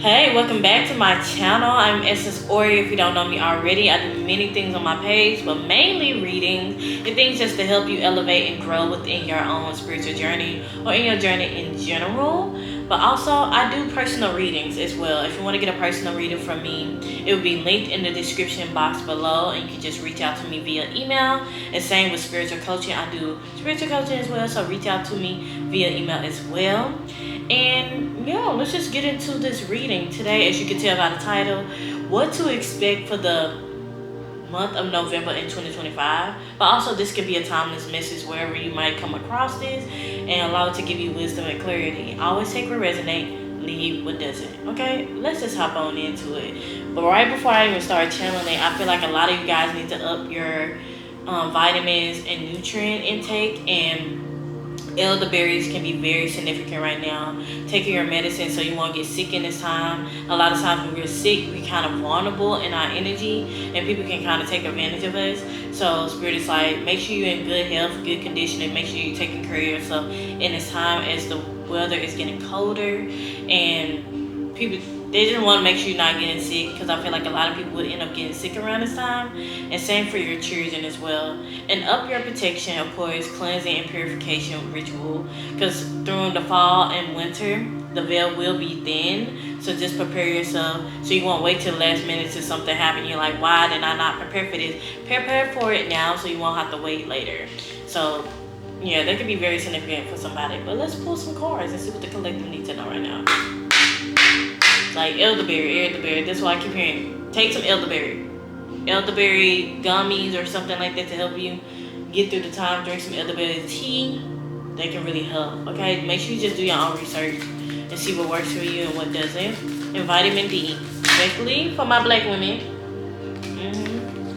Hey, welcome back to my channel. I'm Essence Ori. If you don't know me already, I do many things on my page, but mainly reading and things just to help you elevate and grow within your own spiritual journey or in your journey in general. But also, I do personal readings as well. If you want to get a personal reading from me, it will be linked in the description box below, and you can just reach out to me via email. And same with spiritual coaching. I do spiritual coaching as well, so reach out to me via email as well. And yeah, let's just get into this reading today. As you can tell by the title, what to expect for the month of November in 2025. But also, this could be a timeless message wherever you might come across this, and allow it to give you wisdom and clarity. Always take what resonate, leave what doesn't. Okay, let's just hop on into it. But right before I even start channeling, I feel like a lot of you guys need to up your vitamins and nutrient intake, and elderberries can be very significant right now. Taking your medicine so you won't get sick in this time. A lot of times when we're sick, we're kind of vulnerable in our energy, and people can kind of take advantage of us. So Spirit is like, make sure you're in good health, good condition, and make sure you're taking care of yourself in this time as the weather is getting colder, and people, they just want to make sure you're not getting sick, because I feel like a lot of people would end up getting sick around this time. And same for your children as well. And up your protection, of course, cleansing and purification ritual, because during the fall and winter, the veil will be thin. So just prepare yourself, so you won't wait till the last minute till something happens. You're like, why did I not prepare for this? Prepare for it now, so you won't have to wait later. So yeah, that could be very significant for somebody. But let's pull some cards and see what the collective needs to know right now. Like elderberry. That's why I keep hearing. Take some elderberry gummies or something like that to help you get through the time. Drink some elderberry tea. They can really help. Okay, make sure you just do your own research and see what works for you and what doesn't. And vitamin D, especially for my black women.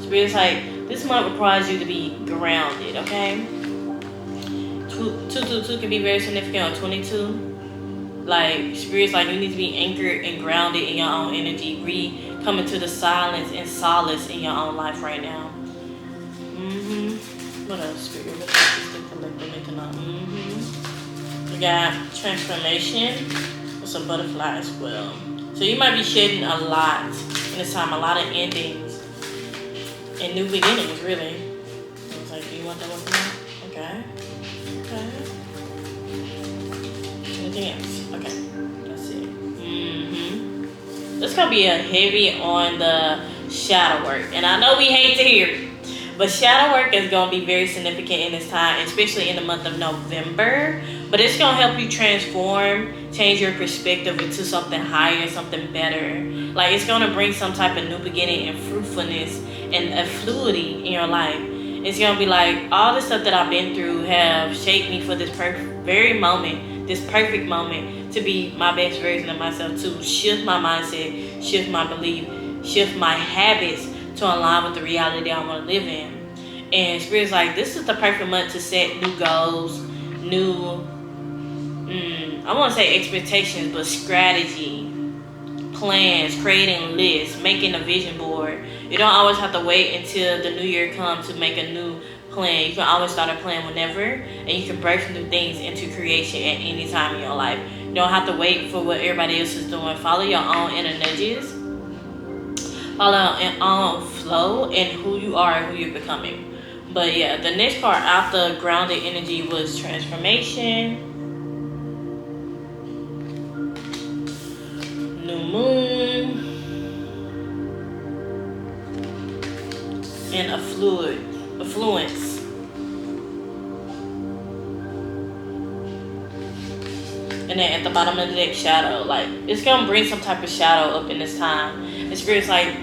Spirit's like, this month requires you to be grounded. Okay, 222 can be very significant, or 22. Like, Spirit's like, you need to be anchored and grounded in your own energy. Come into the silence and solace in your own life right now. What else, Spirit? What else is the collective need to know? We got transformation with some butterfly as well. So you might be shedding a lot in this time, a lot of endings and new beginnings, really. It's like, do you want that one more? Okay. Anything else? Okay, let's see. This gonna be a heavy on the shadow work, and I know we hate to hear it, but shadow work is gonna be very significant in this time, especially in the month of November. But it's gonna help you transform, change your perspective into something higher, something better. Like, it's gonna bring some type of new beginning and fruitfulness and a fluidity in your life. It's gonna be like, all the stuff that I've been through have shaped me for this very moment, this perfect moment, to be my best version of myself, to shift my mindset, shift my belief, shift my habits to align with the reality I want to live in. And Spirit's like, this is the perfect month to set new goals, new, I want to say expectations, but strategy, plans, creating lists, making a vision board. You don't always have to wait until the new year comes to make a new plan. You can always start a plan whenever, and you can birth new things into creation at any time in your life. You don't have to wait for what everybody else is doing. Follow your own inner nudges. Follow your own flow and who you are and who you're becoming. But yeah, the next part after grounded energy was transformation, new moon, and affluence. And then at the bottom of the deck, shadow. Like, it's gonna bring some type of shadow up in this time. And Spirit's like,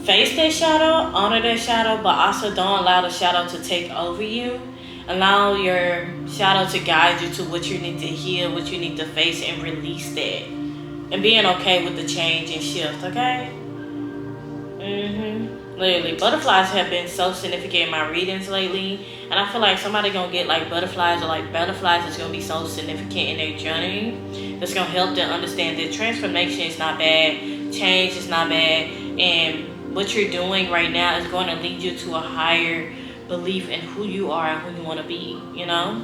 face that shadow, honor that shadow, but also don't allow the shadow to take over you. Allow your shadow to guide you to what you need to heal, what you need to face, and release that. And being okay with the change and shift, okay? Literally, butterflies have been so significant in my readings lately, and I feel like somebody gonna get like butterflies, or like butterflies is gonna be so significant in their journey. That's gonna help them understand that transformation is not bad, change is not bad, and what you're doing right now is going to lead you to a higher belief in who you are and who you want to be. You know.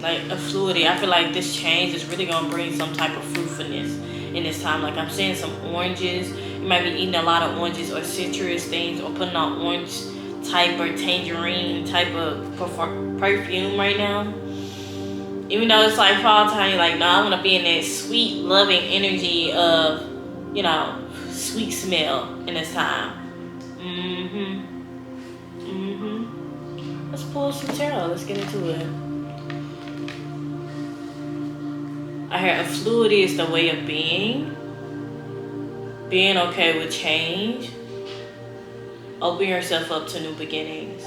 like a fluidity. I feel like this change is really gonna bring some type of fruitfulness in this time. Like I'm seeing some oranges. You might be eating a lot of oranges or citrus things, or putting on orange type or tangerine type of perfume right now. Even though it's like fall time, you're like, no, I want to be in that sweet, loving energy of, sweet smell in this time. Let's pull some tarot. Let's get into it. I heard a fluidity is the way of being okay with change, open yourself up to new beginnings.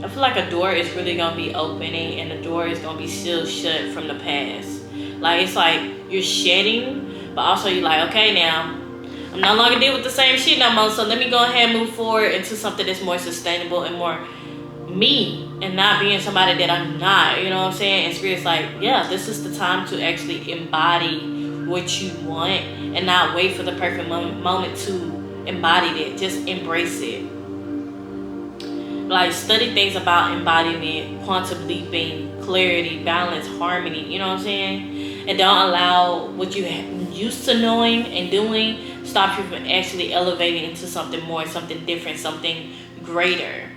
I feel like a door is really going to be opening, and the door is going to be still shut from the past. Like, it's like you're shedding, but also you're like, okay, now, I'm no longer dealing with the same shit no more, so let me go ahead and move forward into something that's more sustainable and more me, and not being somebody that I'm not, you know what I'm saying? And Spirit's like, yeah, this is the time to actually embody what you want and not wait for the perfect moment to embody it. Just embrace it. Like, study things about embodiment, quantum leaping, clarity, balance, harmony, you know what I'm saying? And don't allow what you used to knowing and doing stop you from actually elevating into something more, something different, something greater.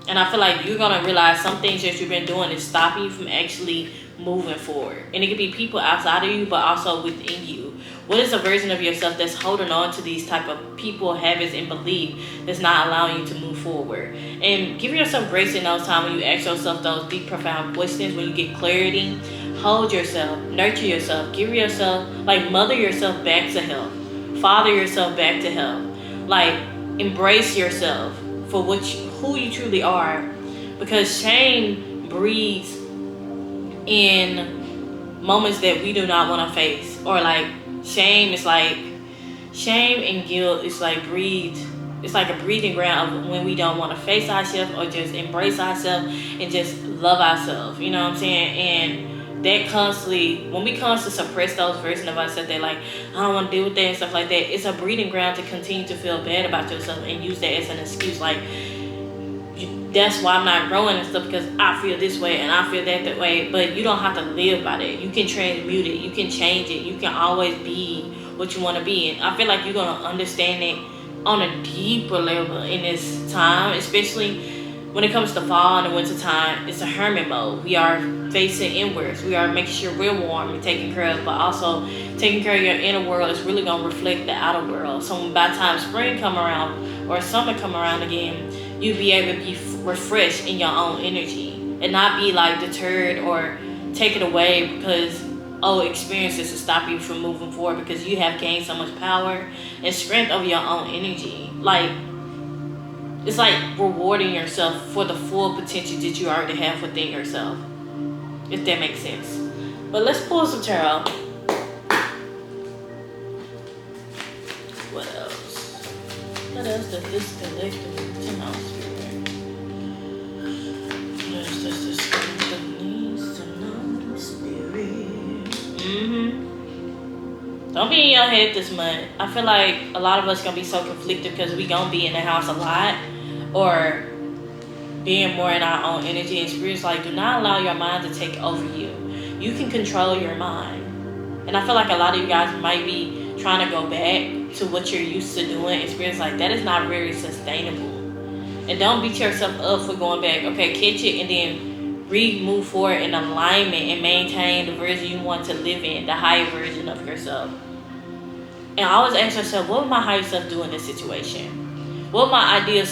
And I feel like you're going to realize some things that you've been doing is stopping you from actually moving forward. And it could be people outside of you, but also within you. What is a version of yourself that's holding on to these type of people, habits, and belief that's not allowing you to move forward? And give yourself grace in those times when you ask yourself those deep, profound questions, when you get clarity. Hold yourself, nurture yourself, give yourself, like, mother yourself back to health. Father yourself back to health. Like, embrace yourself for who you truly are. Because shame breeds in moments that we do not want to face. Or like, shame and guilt is like it's like a breathing ground of when we don't want to face ourselves or just embrace ourselves and just love ourselves, you know what I'm saying? And that when we constantly suppress those versions of ourselves, they're like, I don't want to deal with that and stuff like that, it's a breeding ground to continue to feel bad about yourself and use that as an excuse, like, that's why I'm not growing and stuff, because I feel this way and I feel that way. But you don't have to live by that. You can transmute it. You can change it. You can always be what you want to be. And I feel like you're going to understand it on a deeper level in this time, especially when it comes to fall and the winter time. It's a hermit mode. We are facing inwards. We are making sure we're warm and taken care of, but also taking care of your inner world is really going to reflect the outer world. So by the time spring come around or summer come around again, you'll be able to be refreshed in your own energy and not be like deterred or taken away because experiences to stop you from moving forward, because you have gained so much power and strength over your own energy. Like, it's like rewarding yourself for the full potential that you already have within yourself, if that makes sense. But let's pull some tarot. What else? What else does this collective Spirit? What else does this collective needs to know, Spirit? Don't be in your head this month. I feel like a lot of us gonna be so conflicted because we gonna be in the house a lot, or being more in our own energy. And Spirit's like, do not allow your mind to take over you. You can control your mind. And I feel like a lot of you guys might be trying to go back to what you're used to doing. And Spirit's like, that is not very sustainable. And don't beat yourself up for going back. Okay, catch it and then move forward in alignment and maintain the version you want to live in, the higher version of yourself. And always ask yourself, what would my higher self do in this situation? What would my ideal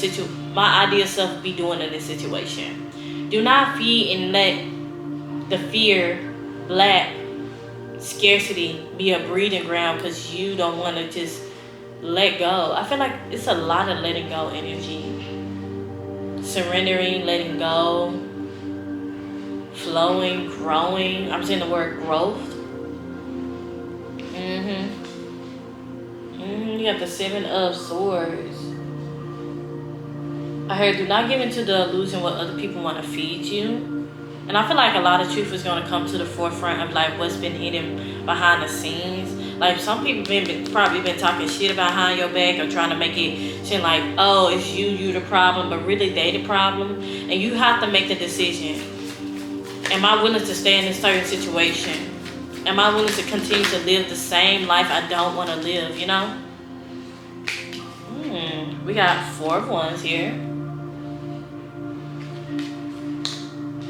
self be doing in this situation? Do not feed and let the fear, lack, scarcity be a breeding ground because you don't want to just let go. I feel like it's a lot of letting go energy. Surrendering, letting go, flowing, growing. I'm saying the word growth. You got the 7 of Swords. I heard, do not give into the illusion what other people want to feed you. And I feel like a lot of truth is going to come to the forefront of like what's been hidden behind the scenes. Like, some people probably been talking shit behind your back or trying to make it seem like, oh, it's you the problem, but really they the problem. And you have to make the decision. Am I willing to stay in this certain situation? Am I willing to continue to live the same life I don't want to live, you know? We got 4 of Wands here.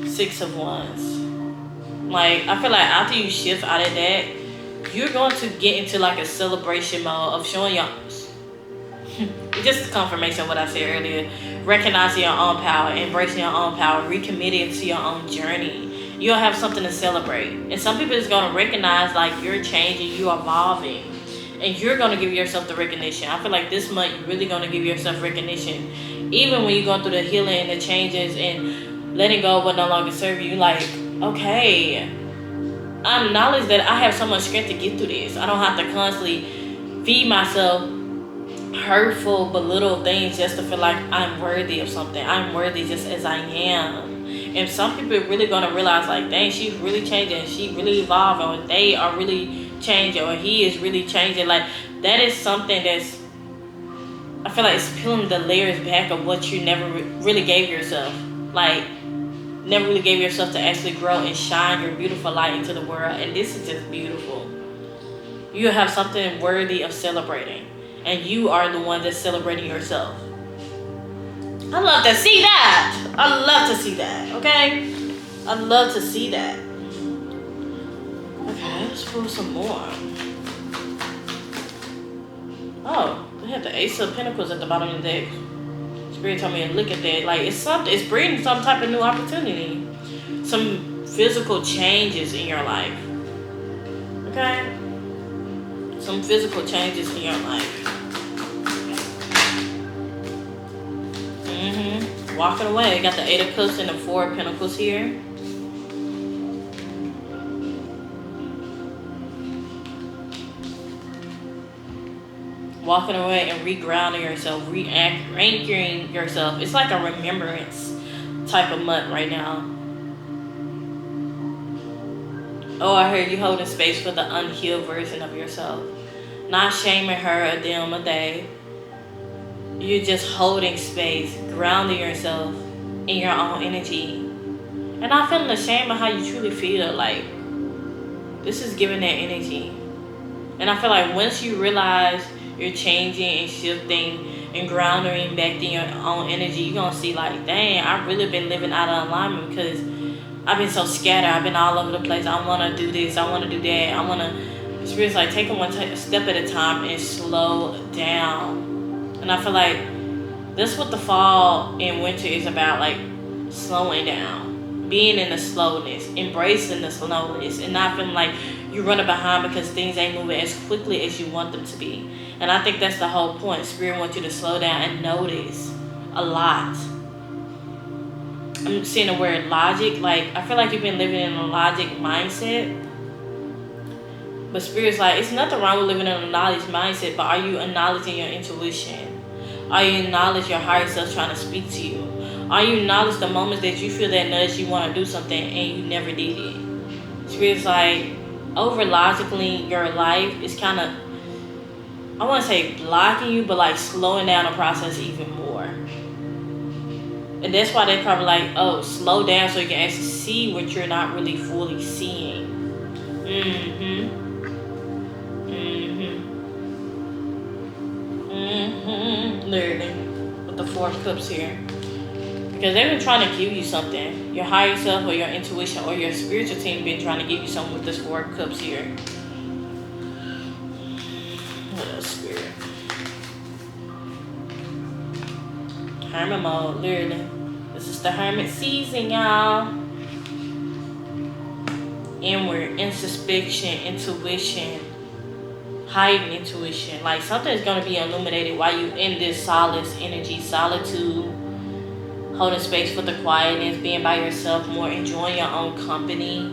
6 of Wands. Like, I feel like after you shift out of that, you're going to get into like a celebration mode of showing your... Just confirmation of what I said earlier. Recognizing your own power, embracing your own power, recommitting to your own journey. You'll have something to celebrate. And some people is going to recognize like you're changing, you're evolving. And you're going to give yourself the recognition. I feel like this month you're really going to give yourself recognition. Even when you're going through the healing and the changes and letting go of what no longer serves you. Like, okay, I acknowledge that I have so much strength to get through this. I don't have to constantly feed myself hurtful, belittle things just to feel like I'm worthy of something. I'm worthy just as I am. And some people are really going to realize like, dang, she's really changing. She really evolving. Or they are really changing. Or he is really changing. Like, that is something that's, I feel like it's peeling the layers back of what you never really gave yourself. Like, never really gave yourself to actually grow and shine your beautiful light into the world. And this is just beautiful. You have something worthy of celebrating. And you are the one that's celebrating yourself. I love to see that. I love to see that. Okay? I love to see that. Okay, let's pull some more. Oh, they have the Ace of Pentacles at the bottom of the deck. Spirit told me to look at that. Like, it's something. It's bringing some type of new opportunity. Some physical changes in your life. Okay? Some physical changes in your life. Walking away. Got the 8 of Cups and the 4 of Pentacles here. Walking away and regrounding yourself, re-anchoring yourself. It's like a remembrance type of month right now. Oh, I heard you holding space for the unhealed version of yourself. Not shaming her or them or they. You're just holding space, grounding yourself in your own energy. And not feeling ashamed of how you truly feel. Like, this is giving that energy. And I feel like once you realize you're changing and shifting and grounding back in your own energy, you're going to see like, dang, I've really been living out of alignment because I've been so scattered. I've been all over the place. I want to do this. I want to do that. I want to experience like taking one step at a time and slow down. And I feel like that's what the fall and winter is about, like slowing down, being in the slowness, embracing the slowness, and not feeling like you're running behind because things ain't moving as quickly as you want them to be. And I think that's the whole point. Spirit wants you to slow down and notice a lot. I'm seeing the word logic. Like, I feel like you've been living in a logic mindset. But Spirit's like, it's nothing wrong with living in a knowledge mindset, but are you acknowledging your intuition? Are you acknowledging your higher self trying to speak to you? Are you acknowledging the moments that you feel that nudge you want to do something and you never did it? Spirit's like, over logically, your life is kind of, I want to say blocking you, but like slowing down the process even more. And that's why they're probably like, oh, slow down so you can actually see what you're not really fully seeing. Literally, with the 4 of Cups here. Because they've been trying to give you something. Your higher self or your intuition or your spiritual team been trying to give you something with this 4 of Cups here. What else, Spirit? Hermit mode, literally. This is the Hermit season, y'all. Inward, introspection, intuition. Heightened intuition. Like, something is going to be illuminated while you in this solace energy, solitude, holding space for the quietness, being by yourself more, enjoying your own company.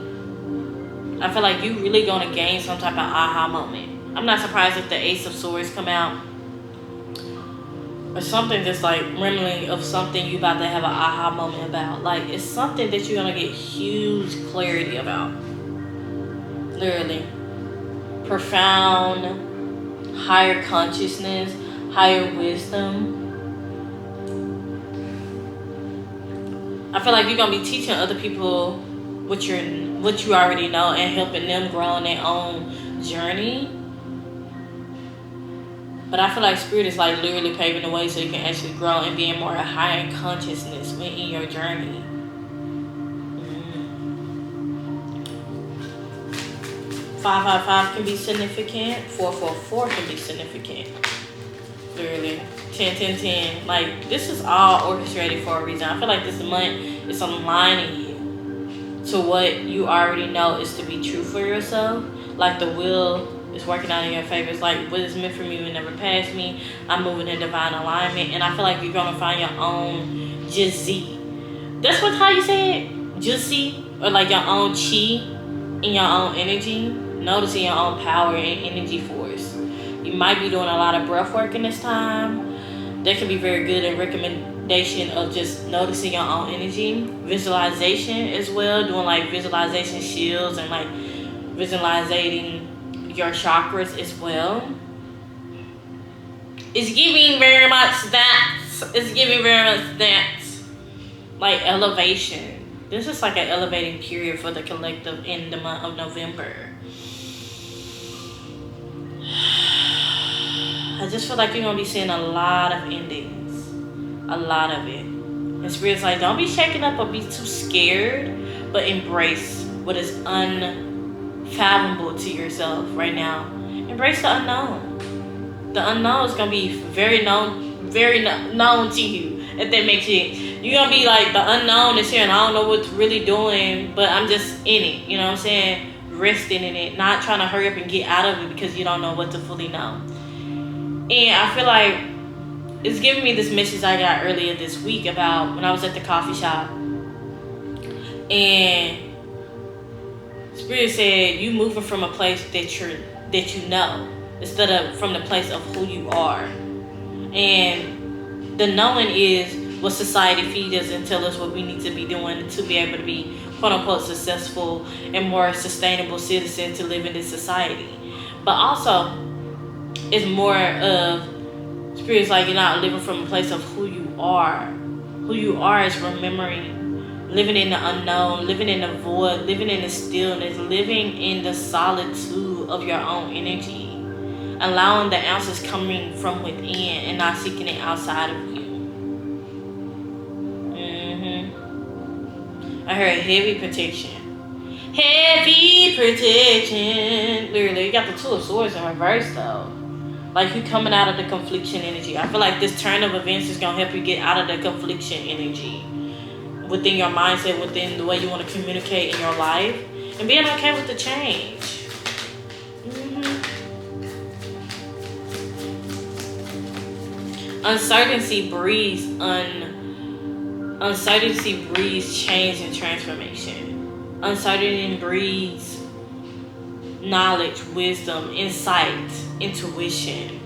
I feel like you really going to gain some type of aha moment. I'm not surprised if the Ace of Swords come out. Or something just like reminiscent of something you about to have an aha moment about. Like, it's something that you're going to get huge clarity about. Literally. Profound, higher consciousness, higher wisdom. I feel like you're going to be teaching other people what you already know and helping them grow on their own journey. But I feel like Spirit is like literally paving the way so you can actually grow and be in more higher consciousness in your journey. 555 can be significant. 444 can be significant. Literally. 10. Like, this is all orchestrated for a reason. I feel like this month is aligning you to what you already know is to be true for yourself. Like, the will is working out in your favor. It's like, what is meant for me will never pass me. I'm moving in divine alignment. And I feel like you're going to find your own jizzy. That's how you say it? Jizzy? Or like your own chi in your own energy. Noticing your own power and energy force. You might be doing a lot of breath work in this time. That can be very good in recommendation of just noticing your own energy. Visualization as well. Doing like visualization shields and like visualizing your chakras as well. It's giving very much that. It's giving very much that. Like elevation. This is like an elevating period for the collective in the month of November. I just feel like you're going to be seeing a lot of endings. A lot of it. And Spirit's like, don't be shaken up or be too scared, but embrace what is unfathomable to yourself right now. Embrace the unknown. The unknown is going to be very known to you, if that makes sense. You're going to be like, the unknown is here and I don't know what's really doing, but I'm just in it. You know what I'm saying? Resting in it. Not trying to hurry up and get out of it because you don't know what to fully know. And I feel like it's giving me this message I got earlier this week about when I was at the coffee shop. And Spirit said, you moving from a place that you know, instead of from the place of who you are. And the knowing is what society feeds us and tell us what we need to be doing to be able to be quote unquote successful and more sustainable citizens to live in this society. But also, it's more of Spirit's like you're not living from a place of who you are. Who you are is remembering, living in the unknown, living in the void, living in the stillness, living in the solitude of your own energy. Allowing the answers coming from within and not seeking it outside of you. I heard heavy protection. Heavy protection. Literally, you got the Two of Swords in reverse though. Like you coming out of the confliction energy. I feel like this turn of events is going to help you get out of the confliction energy. Within your mindset, within the way you want to communicate in your life. And being okay with the change. Uncertainty breeds change and transformation. Uncertainty breeds knowledge, wisdom, insight, intuition.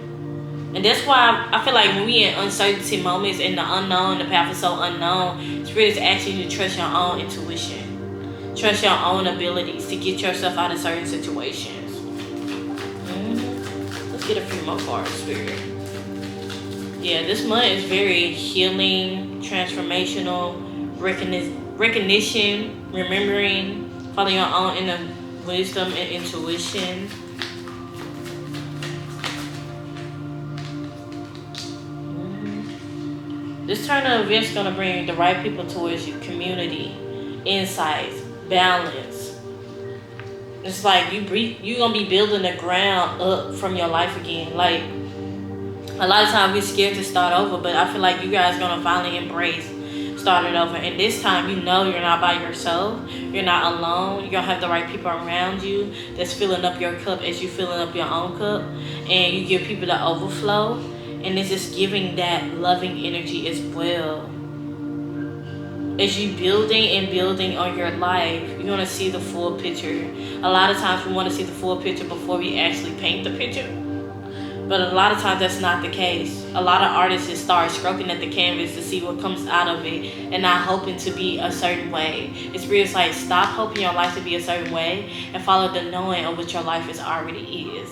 And that's why I feel like when we in uncertainty moments in the unknown, the path is so unknown, Spirit is asking you to trust your own intuition. Trust your own abilities to get yourself out of certain situations. Let's get a few more cards, Spirit. Yeah, this month is very healing, transformational, recognition, remembering, following your own inner wisdom and intuition. This turn of events is going to bring the right people towards you. Community, insights, balance. It's like you're going to be building the ground up from your life again. Like, a lot of times we're scared to start over, but I feel like you guys are going to finally embrace starting over. And this time, you know you're not by yourself. You're not alone. You're going to have the right people around you that's filling up your cup as you filling up your own cup. And you give people the overflow. And it's just giving that loving energy as well. As you building on your life, you're going to see the full picture. A lot of times we want to see the full picture before we actually paint the picture. But a lot of times that's not the case. A lot of artists just start stroking at the canvas to see what comes out of it and not hoping to be a certain way. It's really like stop hoping your life to be a certain way and follow the knowing of what your life already is.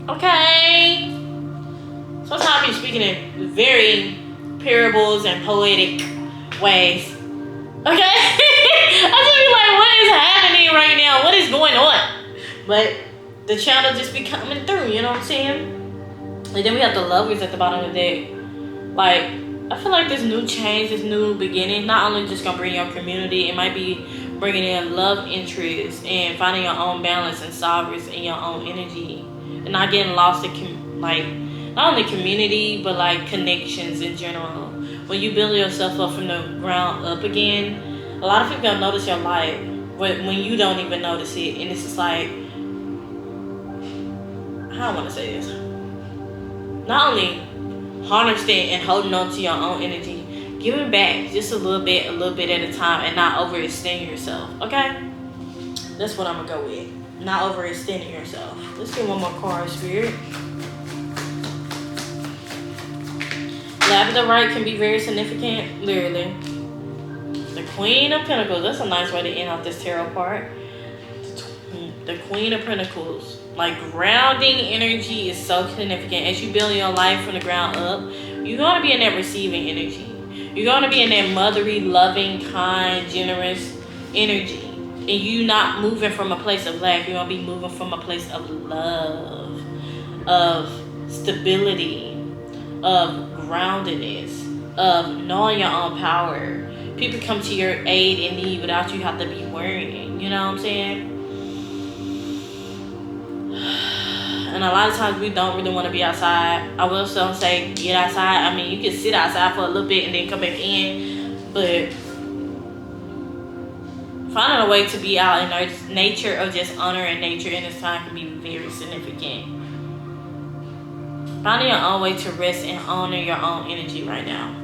Okay? Sometimes you're speaking in very parables and poetic ways. Okay? I just be like, what is happening right now? What is going on? But the channel just be coming through, you know what I'm saying? And then we have the lovers at the bottom of the deck. Like, I feel like this new change, this new beginning, not only just gonna bring your community, it might be bringing in love interest and finding your own balance and sovereignty in your own energy, and not getting lost in like not only community but like connections in general. When you build yourself up from the ground up again, a lot of people don't notice your light when you don't even notice it, and it's just like, how I want to say this, not only harnessing and holding on to your own energy, giving back just a little bit at a time, and not overextending yourself. Okay, that's what I'm gonna go with. Not overextending yourself. Let's get one more card, Spirit. Lavender right can be very significant, literally. The Queen of Pentacles. That's a nice way to end off this tarot part. The Queen of Pentacles. Like, grounding energy is so significant. As you build your life from the ground up, you're going to be in that receiving energy. You're going to be in that motherly, loving, kind, generous energy. And you not moving from a place of lack. You're going to be moving from a place of love, of stability, of groundedness, of knowing your own power. People come to your aid and need without you have to be worrying. You know what I'm saying? And a lot of times we don't really want to be outside. I will still say get outside. I mean, you can sit outside for a little bit and then come back in. But finding a way to be out in nature or just honoring nature in this time can be very significant. Finding your own way to rest and honor your own energy right now.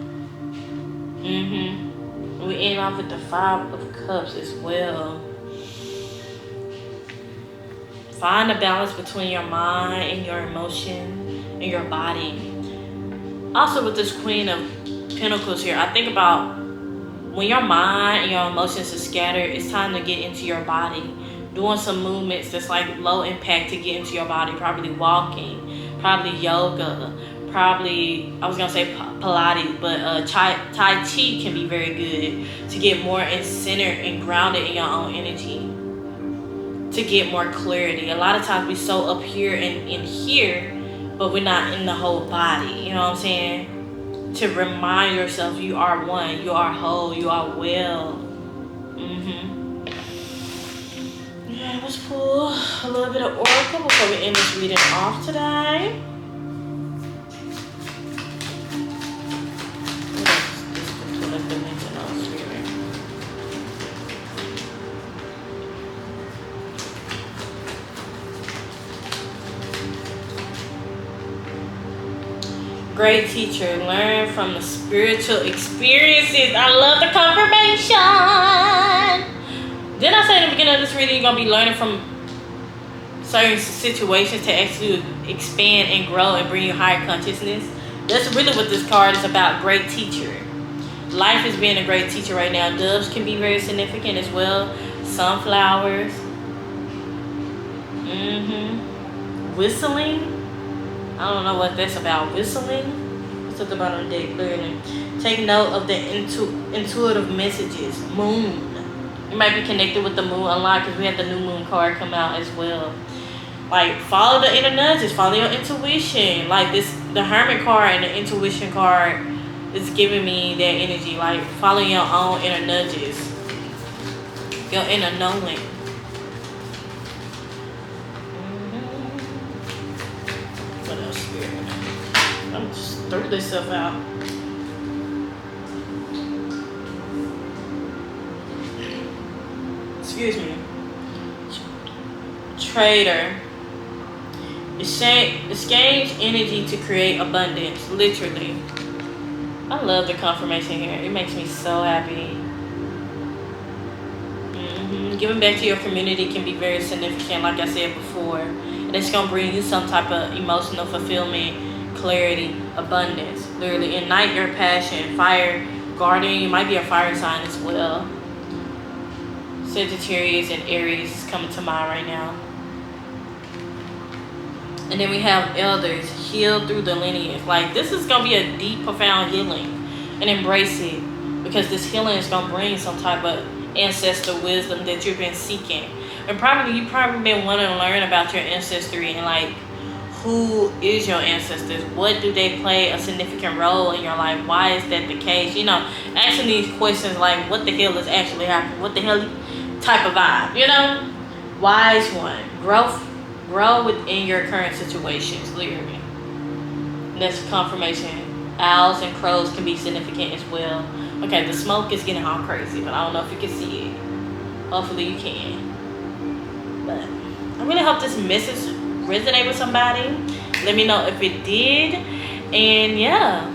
We end off with the 5 of Cups as well. Find a balance between your mind and your emotion and your body. Also with this Queen of Pentacles here, I think about when your mind and your emotions are scattered, it's time to get into your body. Doing some movements that's like low impact to get into your body. Probably walking, probably yoga, probably, I was going to say Pilates, but Tai Chi can be very good to get more in center and grounded in your own energy. To get more clarity. A lot of times we're so up here and in here, but we're not in the whole body. You know what I'm saying? To remind yourself you are one, you are whole, you are well. Yeah, let's pull a little bit of oracle before we end this reading off today. Great teacher, learn from the spiritual experiences. I love the confirmation. Didn't I say in the beginning of this reading you're going to be learning from certain situations to actually expand and grow and bring you higher consciousness? That's really what this card is about. Great teacher. Life is being a great teacher right now. Doves can be very significant as well. Sunflowers. Whistling. I don't know what that's about. Whistling. What's at the bottom of the deck? Clearly. Take note of the intuitive messages. Moon. You might be connected with the moon a lot because we had the new moon card come out as well. Like, follow the inner nudges. Follow your intuition. Like this, the Hermit card and the intuition card is giving me that energy. Like, follow your own inner nudges. Your inner knowing. I'm just throw this stuff out. Excuse me. Trader. Exchange energy to create abundance. Literally. I love the confirmation here. It makes me so happy. Giving back to your community can be very significant, like I said before. And it's going to bring you some type of emotional fulfillment, clarity, abundance. Literally ignite your passion. Fire, guardian, you might be a fire sign as well. Sagittarius and Aries is coming to mind right now. And then we have elders, healed through the lineage. Like, this is going to be a deep, profound healing. And embrace it. Because this healing is going to bring some type of ancestor wisdom that you've been seeking. And you've probably been wanting to learn about your ancestry and like who is your ancestors, what do they play a significant role in your life, why is that the case, you know, asking these questions like what the hell is actually happening, what the hell type of vibe, you know. Wise one, grow within your current situations, literally. That's confirmation. Owls and crows can be significant as well. Okay, the smoke is getting all crazy, but I don't know if you can see it. Hopefully you can. But I really hope this message resonate with somebody. Let me know if it did. And yeah,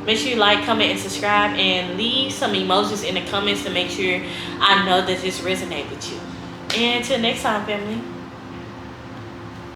make sure you like, comment, and subscribe, and leave some emojis in the comments to make sure I know that this resonates with you. And until next time, family.